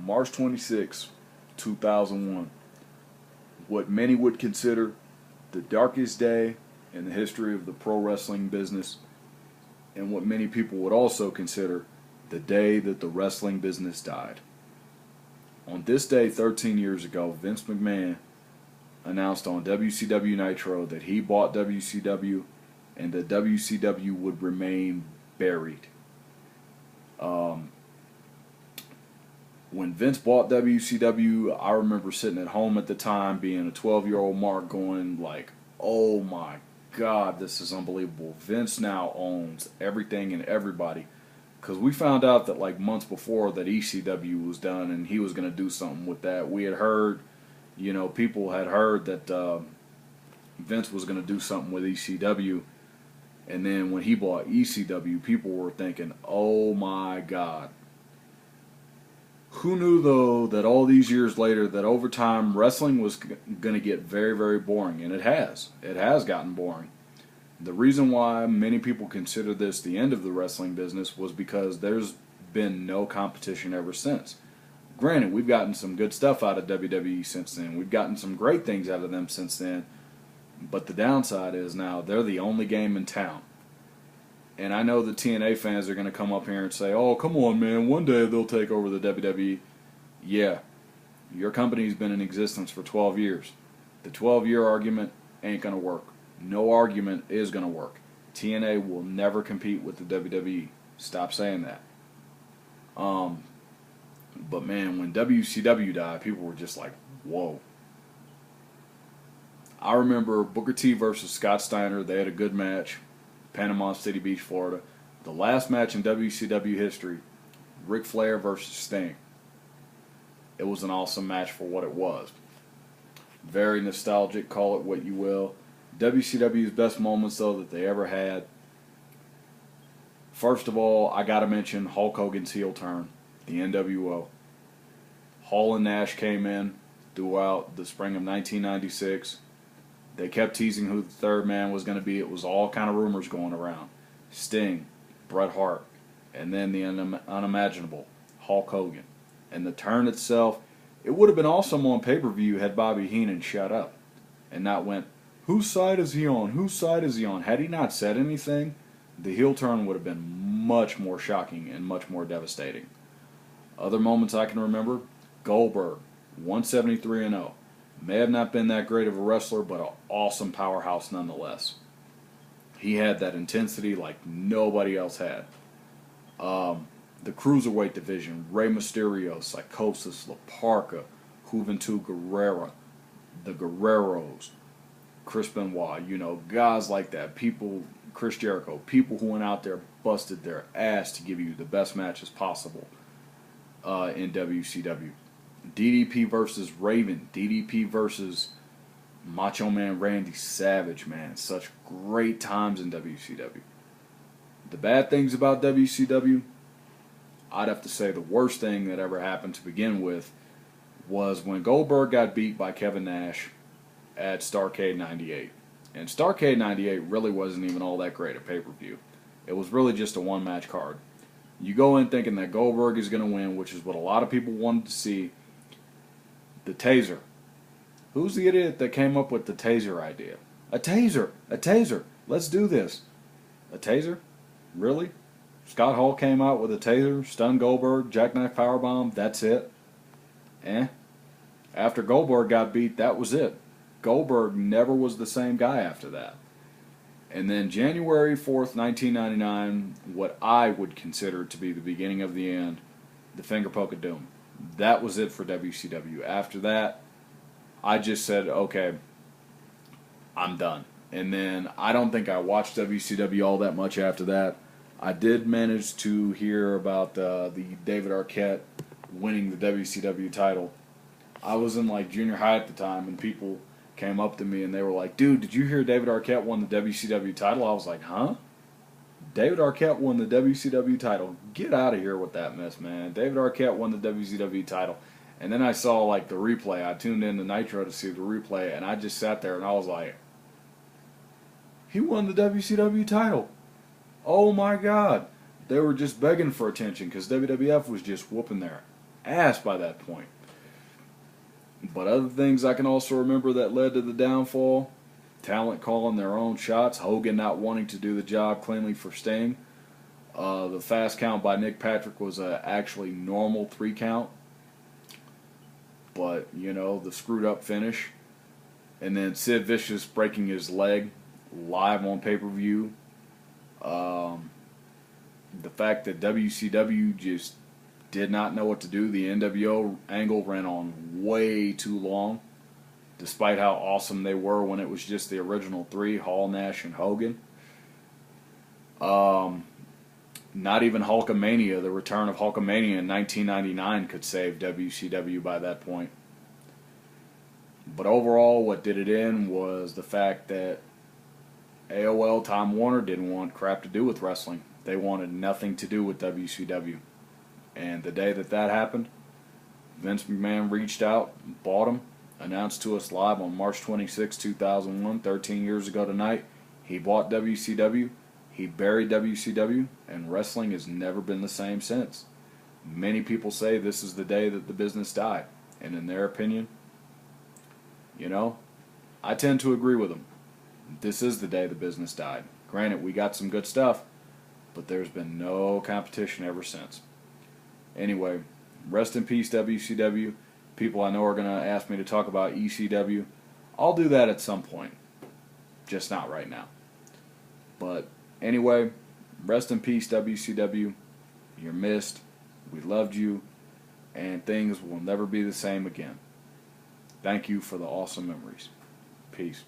March 26, 2001. What many would consider the darkest day in the history of the pro wrestling business, and what many people would also consider the day that the wrestling business died. On this day 13 years ago, Vince McMahon announced on WCW Nitro that he bought WCW and that WCW would remain buried. When Vince bought WCW, I remember sitting at home at the time, being a 12-year-old Mark, going like, oh my God, this is unbelievable. Vince now owns everything and everybody. Because we found out that like months before that ECW was done and he was going to do something with that. We had heard, people had heard that Vince was going to do something with ECW. And then when he bought ECW, people were thinking, oh my God. Who knew, though, that all these years later, that over time, wrestling was going to get very, very boring. And it has. It has gotten boring. The reason why many people consider this the end of the wrestling business was because there's been no competition ever since. Granted, we've gotten some good stuff out of WWE since then. We've gotten some great things out of them since then. But the downside is now they're the only game in town. And I know the TNA fans are going to come up here and say, oh, come on, man, one day they'll take over the WWE. Yeah, your company's been in existence for 12 years. The 12-year argument ain't going to work. No argument is going to work. TNA will never compete with the WWE. Stop saying that. But man, when WCW died, people were just like, whoa. I remember Booker T versus Scott Steiner. They had a good match. Panama City Beach, Florida. The last match in WCW history, Ric Flair versus Sting. It was an awesome match for what it was. Very nostalgic, call it what you will. WCW's best moments, though, that they ever had. First of all, I got to mention Hulk Hogan's heel turn, the NWO. Hall and Nash came in throughout the spring of 1996. They kept teasing who the third man was going to be. It was all kind of rumors going around. Sting, Bret Hart, and then the unimaginable Hulk Hogan. And the turn itself, it would have been awesome on pay-per-view had Bobby Heenan shut up and not went, whose side is he on? Whose side is he on? Had he not said anything, the heel turn would have been much more shocking and much more devastating. Other moments I can remember, Goldberg, 173-0. May have not been that great of a wrestler, but an awesome powerhouse nonetheless. He had that intensity like nobody else had. The Cruiserweight division, Rey Mysterio, Psychosis, La Parka, Juventud Guerrera, the Guerreros, Chris Benoit, guys like that. People, Chris Jericho, people who went out there, busted their ass to give you the best matches possible in WCW. DDP versus Raven, DDP versus Macho Man Randy Savage, man. Such great times in WCW. The bad things about WCW, I'd have to say the worst thing that ever happened to begin with was when Goldberg got beat by Kevin Nash at Starrcade 98. And Starrcade 98 really wasn't even all that great a pay-per-view. It was really just a one-match card. You go in thinking that Goldberg is going to win, which is what a lot of people wanted to see. The taser. Who's the idiot that came up with the taser idea? A taser! A taser! Let's do this. A taser? Really? Scott Hall came out with a taser, stunned Goldberg, jackknife powerbomb, that's it? After Goldberg got beat, that was it. Goldberg never was the same guy after that. And then January 4th, 1999, what I would consider to be the beginning of the end, the Finger Poke of Doom. That was it for WCW. After that, I just said, okay, I'm done. And then I don't think I watched WCW all that much after that. I did manage to hear about the David Arquette winning the WCW title. I was in like junior high at the time, and people came up to me and they were like, dude, did you hear David Arquette won the WCW title? I was like, huh? David Arquette won the WCW title. Get out of here with that mess, man. David Arquette won the WCW title. And then I saw like the replay. I tuned in to Nitro to see the replay, and I just sat there and I was like, he won the WCW title. Oh my God. They were just begging for attention because WWF was just whooping their ass by that point. But other things I can also remember that led to the downfall: talent calling their own shots, Hogan not wanting to do the job cleanly for Sting. The fast count by Nick Patrick was a actually normal 3 count, but the screwed up finish, and then Sid Vicious breaking his leg live on pay-per-view. The fact that WCW just did not know what to do. The NWO angle ran on way too long, despite how awesome they were when it was just the original 3, Hall, Nash, and Hogan. Not even Hulkamania, the return of Hulkamania in 1999, could save WCW by that point. But overall, what did it in was the fact that AOL Time Warner didn't want crap to do with wrestling. They wanted nothing to do with WCW. And the day that happened, Vince McMahon reached out, bought him, announced to us live on March 26, 2001, 13 years ago tonight, he bought WCW, he buried WCW, and wrestling has never been the same since. Many people say this is the day that the business died. And in their opinion, I tend to agree with them. This is the day the business died. Granted, we got some good stuff, but there's been no competition ever since. Anyway, rest in peace, WCW. People I know are going to ask me to talk about ECW. I'll do that at some point. Just not right now. But anyway, rest in peace, WCW. You're missed. We loved you. And things will never be the same again. Thank you for the awesome memories. Peace.